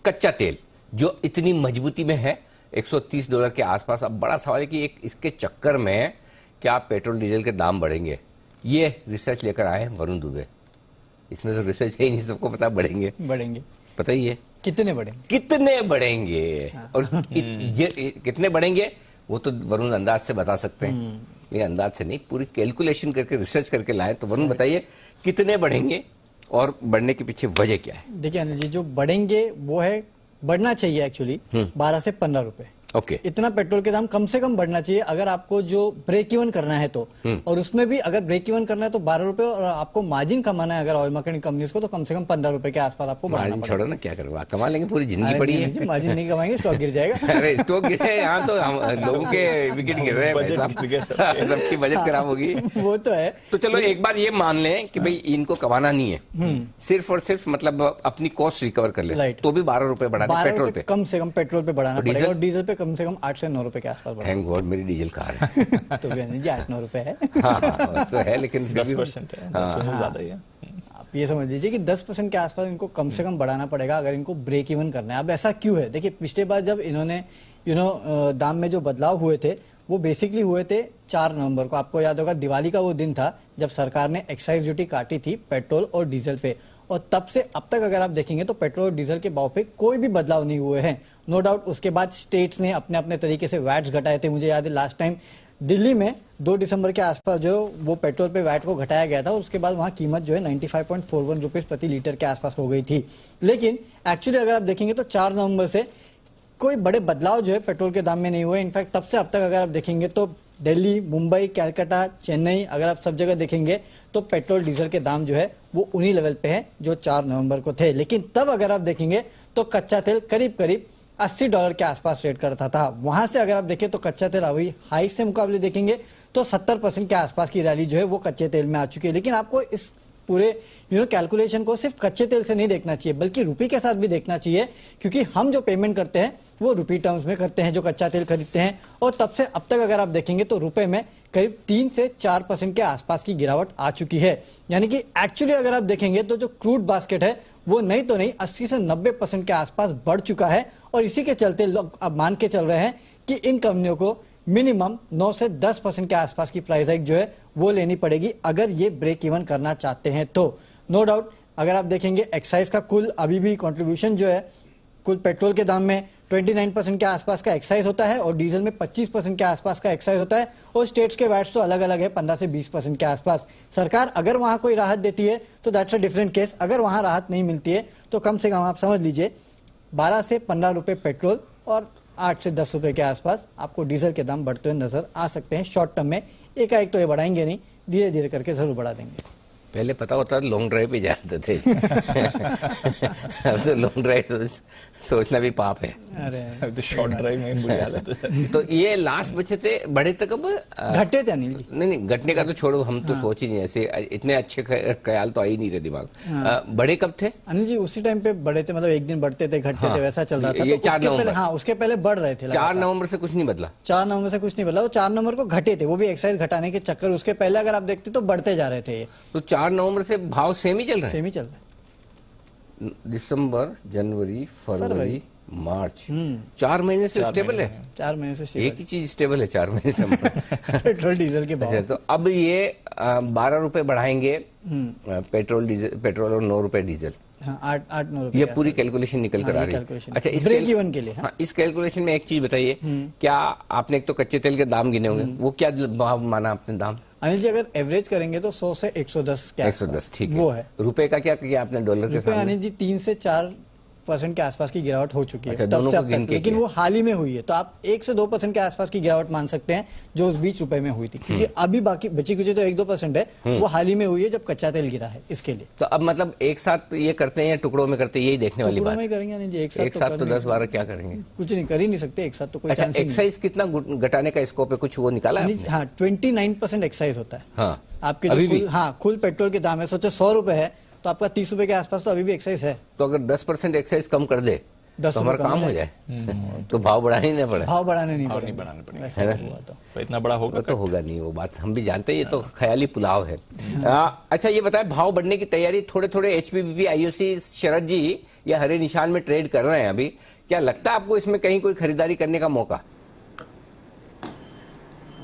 कच्चा तेल जो इतनी मजबूती में है $130 के आसपास। अब बड़ा सवाल है कि एक इसके चक्कर में क्या पेट्रोल डीजल के दाम बढ़ेंगे? ये रिसर्च लेकर आए हैं वरुण दुबे। इसमें तो रिसर्च है ही नहीं, सबको पता बढ़ेंगे। पता ही है कितने बढ़ेंगे और कितने बढ़ेंगे वो तो वरुण अंदाज से बता सकते हैं। ये अंदाज से नहीं, पूरी कैलकुलेशन करके रिसर्च करके लाए। तो वरुण बताइए कितने बढ़ेंगे और बढ़ने के पीछे वजह क्या है? देखिए अनिल जी, जो बढ़ेंगे वो है, बढ़ना चाहिए एक्चुअली 12 से 15 रुपए। ओके, इतना पेट्रोल के दाम कम से कम बढ़ना चाहिए अगर आपको जो ब्रेक इवन करना है तो। और उसमें भी अगर ब्रेक इवन करना है तो 12 रुपए, और आपको मार्जिन कमाना है अगर ऑयल मार्केटिंग कंपनीज को तो कम से कम 15 रुपए के आसपास आपको मार्जिन छोड़ो ना, क्या करोगे, कमा लेंगे, पूरी जिंदगी पड़ी है। मार्जिन नहीं कमाएंगे, स्टॉक गिर जाएगा। अरे स्टॉक गिर जाए यहाँ तो हम लोगों के विकेट गिर रहे हैं, सबकी बजट खराब होगी। वो तो है। तो चलो एक बार ये मान लें कि भाई इनको कमाना नहीं है, सिर्फ और सिर्फ मतलब अपनी कॉस्ट रिकवर कर ले, तो भी 12 रुपए बढ़ाना पेट्रोल पे, कम से कम पेट्रोल पे बढ़ाना पड़ेगा, और डीजल पे कम से कम 8 से 9 रुपए के आसपास बढ़ा। थैंक गॉड मेरी डीजल कार है। तो भी 8-9 रुपए है। हाँ, तो है, लेकिन 10% है, ज्यादा ही है। आप ये समझ लीजिए कि 10% के आसपास इनको कम से कम बढ़ाना पड़ेगा अगर इनको ब्रेक इवन करना है। अब ऐसा क्यों है? देखिए पिछले बार जब इन्होंने दाम में जो बदलाव हुए थे वो बेसिकली हुए थे 4 नवंबर को। आपको याद होगा दिवाली का वो दिन था जब सरकार ने एक्साइज ड्यूटी काटी थी पेट्रोल और डीजल पे, और तब से अब तक अगर आप देखेंगे तो पेट्रोल और डीजल के भाव पे कोई भी बदलाव नहीं हुए हैं। नो डाउट उसके बाद स्टेट्स ने अपने अपने तरीके से वैट्स घटाए थे। मुझे याद है लास्ट टाइम दिल्ली में 2 दिसंबर के आसपास जो वो पेट्रोल पे वैट को घटाया गया था, और उसके बाद वहां कीमत जो है 95.41 रुपीज प्रति लीटर के आसपास हो गई थी। लेकिन एक्चुअली अगर आप देखेंगे तो 4 नवंबर से कोई बड़े बदलाव जो है पेट्रोल के दाम में नहीं हुए। इनफैक्ट तब से अब तक अगर आप देखेंगे तो दिल्ली, मुंबई, कैलकाटा, चेन्नई, अगर आप सब जगह देखेंगे तो पेट्रोल डीजल के दाम जो है वो उन्हीं लेवल पे है जो 4 नवंबर को थे। लेकिन तब अगर आप देखेंगे तो कच्चा तेल करीब करीब $80 के आसपास ट्रेड करता था। वहां से अगर आप देखें तो कच्चा तेल अभी हाई से मुकाबले देखेंगे तो 70% के आसपास की रैली जो है वो कच्चे तेल में आ चुकी है। लेकिन आपको इस पूरे कैलकुलेशन को सिर्फ कच्चे तेल से नहीं देखना चाहिए, बल्कि रुपये के साथ भी देखना चाहिए, क्योंकि हम जो पेमेंट करते हैं वो रुपये टर्म्स में करते हैं जो कच्चा तेल खरीदते हैं। और तब से अब तक अगर आप देखेंगे तो रुपए में करीब 3 से 4% के आसपास की गिरावट आ चुकी है। यानी कि एक्चुअली अगर आप देखेंगे तो जो क्रूड बास्केट है वो नहीं तो नहीं 80 से 90% के आसपास बढ़ चुका है। और इसी के चलते लोग अब मान के चल रहे हैं कि इन कंपनियों को मिनिमम 9 से 10% के आसपास की प्राइस हाइक जो है वो लेनी पड़ेगी अगर ये ब्रेक इवन करना चाहते हैं तो। नो डाउट अगर आप देखेंगे एक्साइज का कुल अभी भी कंट्रीब्यूशन जो है कुल पेट्रोल के दाम में 29% के आसपास का एक्साइज होता है, और डीजल में 25% के आसपास का एक्साइज होता है, और स्टेट्स के वैट्स तो अलग अलग है 15 से 20% के आसपास। सरकार अगर वहां कोई राहत देती है तो दैट्स अ डिफरेंट केस। अगर वहां राहत नहीं मिलती है तो कम से कम आप समझ लीजिए 12 से 15 रुपए पेट्रोल और 8 से 10 रुपए के आसपास आपको डीजल के दाम बढ़ते हुए नजर आ सकते हैं शॉर्ट टर्म में। एकाएक तो ये बढ़ाएंगे नहीं, धीरे धीरे करके जरूर बढ़ा देंगे। पहले पता होता लॉन्ग ड्राइव पे जाते थे। अब तो लॉन्ग ड्राइव तो सोचना भी पाप है। अरे तो शॉर्ट ड्राइव में बुरी हालत है। तो ये लास्ट बचे थे, बढ़े तक अब घटे थे अनिल जी? नहीं, घटने का तो छोड़ो, हम तो सोच ही नहीं, ऐसे इतने अच्छे ख्याल तो आ ही नहीं रहे दिमाग। बढ़े कब थे अनिल जी? उसी टाइम पे बढ़े थे, मतलब एक दिन बढ़ते थे घटते थे, वैसा चल रहा था। ये 4 नवंबर, हाँ उसके पहले बढ़ रहे थे। 4 नवंबर से कुछ नहीं बदला। 4 नवंबर से कुछ नहीं बदला, वो 4 नवंबर को घटे थे, वो भी एक्साइज घटाने के चक्कर। उसके पहले अगर आप देखते तो बढ़ते जा रहे थे। तो 4 नवंबर से भाव सेम ही चल रहा है? सेम ही चल रहा है। दिसंबर, जनवरी, फरवरी, मार्च, 4 महीने से स्टेबल है। 4 महीने से एक ही चीज स्टेबल है 4 महीने से। पेट्रोल डीजल के भाव। तो अब ये 12 रुपए बढ़ाएंगे पेट्रोल और 9 रुपए डीजल। हाँ, 8-9 रुपए। ये पूरी कैलकुलेशन निकल कर आ रही है। अच्छा, इस ब्रेक इवन के लिए। हाँ, इस कैलकुलेशन में एक चीज बताइए, क्या आपने एक तो कच्चे तेल के दाम गिने होंगे, वो क्या भाव माना आपने दाम? अनिल जी अगर एवरेज करेंगे तो 100 से 110 के 110, ठीक है। वो है। रुपए का क्या किया आपने डॉलर के साथ? अनिल जी 3 से 4% के आसपास की गिरावट हो चुकी है। अच्छा, तब से अब तक, लेकिन वो हाल ही में हुई है, तो आप 1 से 2% के आसपास की गिरावट मान सकते हैं जो उस 20 रुपए में हुई थी, क्योंकि अभी बाकी बची कुछ तो 1-2% है, वो हाल ही में हुई है जब कच्चा तेल गिरा है इसके लिए। तो अब मतलब एक साथ ये करते हैं या टुकड़ों में करते हैं, यही देखने वाली बात है। करेंगे नहीं जी, एक साथ तो 10-12 क्या करेंगे? कुछ नहीं, कर ही नहीं सकते एक साथ तो। कोई अच्छा, एक्साइज कितना घटाने का स्कोप है, कुछ वो निकाला है? हाँ, 29% एक्साइज होता है। हाँ, आपके जो कुल पेट्रोल के दाम है, सोचो 100 रुपए है तो आपका 30 रुपए के आसपास तो अभी भी एक्साइज है। तो अगर 10% एक्साइज कम कर दे तो हमारा काम हो जाए। तो भाव बढ़ाने नहीं पड़े, भाव बढ़ाने नहीं पड़ेगा। तो इतना बड़ा होगा तो होगा नहीं, वो बात हम भी जानते हैं, ये तो ख्याली पुलाव है। अच्छा, ये बताएं भाव बढ़ने की तैयारी, थोड़े थोड़े HPPP, IOC, शरद जी ये हरे निशान में ट्रेड कर रहे हैं अभी। क्या लगता है आपको इसमें कहीं कोई खरीदारी करने का मौका?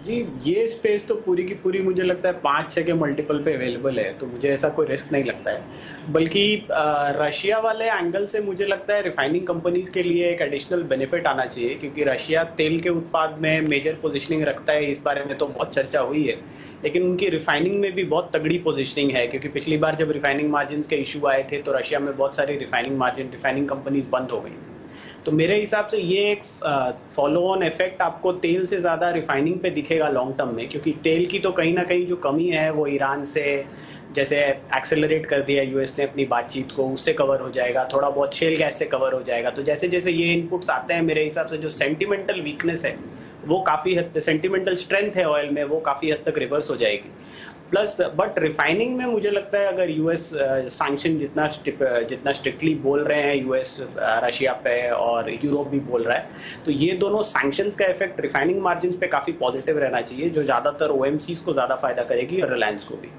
जी, ये स्पेस तो पूरी की पूरी मुझे लगता है 5-6 के मल्टीपल पे अवेलेबल है, तो मुझे ऐसा कोई रिस्क नहीं लगता है। बल्कि रशिया वाले एंगल से मुझे लगता है रिफाइनिंग कंपनीज के लिए एक एडिशनल बेनिफिट आना चाहिए, क्योंकि रशिया तेल के उत्पाद में मेजर पोजीशनिंग रखता है। इस बारे में तो बहुत चर्चा हुई है, लेकिन उनकी रिफाइनिंग में भी बहुत तगड़ी पोजीशनिंग है, क्योंकि पिछली बार जब रिफाइनिंग मार्जिन के इशू आए थे तो रशिया में बहुत सारी रिफाइनिंग कंपनीज बंद हो गई थी। तो मेरे हिसाब से ये एक फॉलो ऑन इफेक्ट आपको तेल से ज्यादा रिफाइनिंग पे दिखेगा लॉन्ग टर्म में, क्योंकि तेल की तो कहीं ना कहीं जो कमी है वो ईरान से जैसे एक्सेलरेट कर दिया यूएस ने अपनी बातचीत को, उससे कवर हो जाएगा, थोड़ा बहुत शेल गैस से कवर हो जाएगा। तो जैसे जैसे ये इनपुट्स आते हैं, मेरे हिसाब से जो सेंटिमेंटल वीकनेस है वो काफी हद तक, सेंटिमेंटल स्ट्रेंथ है ऑयल में, वो काफी हद तक रिवर्स हो जाएगी। प्लस बट रिफाइनिंग में मुझे लगता है अगर यूएस सैंक्शन जितना स्ट्रिक्टली बोल रहे हैं यूएस रशिया पे, और यूरोप भी बोल रहा है, तो ये दोनों सैंक्शंस का इफेक्ट रिफाइनिंग मार्जिन पे काफी पॉजिटिव रहना चाहिए, जो ज्यादातर ओएमसीज को ज्यादा फायदा करेगी और रिलायंस को भी।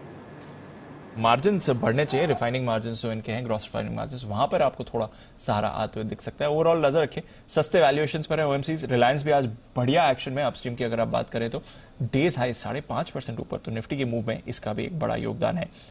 मार्जिन बढ़ने चाहिए, रिफाइनिंग मार्जिन जो इनके हैं, ग्रॉस रिफाइनिंग मार्जिन, वहां पर आपको थोड़ा सहारा आते हुए दिख सकता है। ओवरऑल नजर रखिए, सस्ते वैल्यूएशंस पर है ओएमसीज। रिलायंस भी आज बढ़िया एक्शन में, अपस्ट्रीम की अगर आप बात करें तो डेज हाई 5.5% ऊपर, तो निफ्टी के मूव में इसका भी एक बड़ा योगदान है।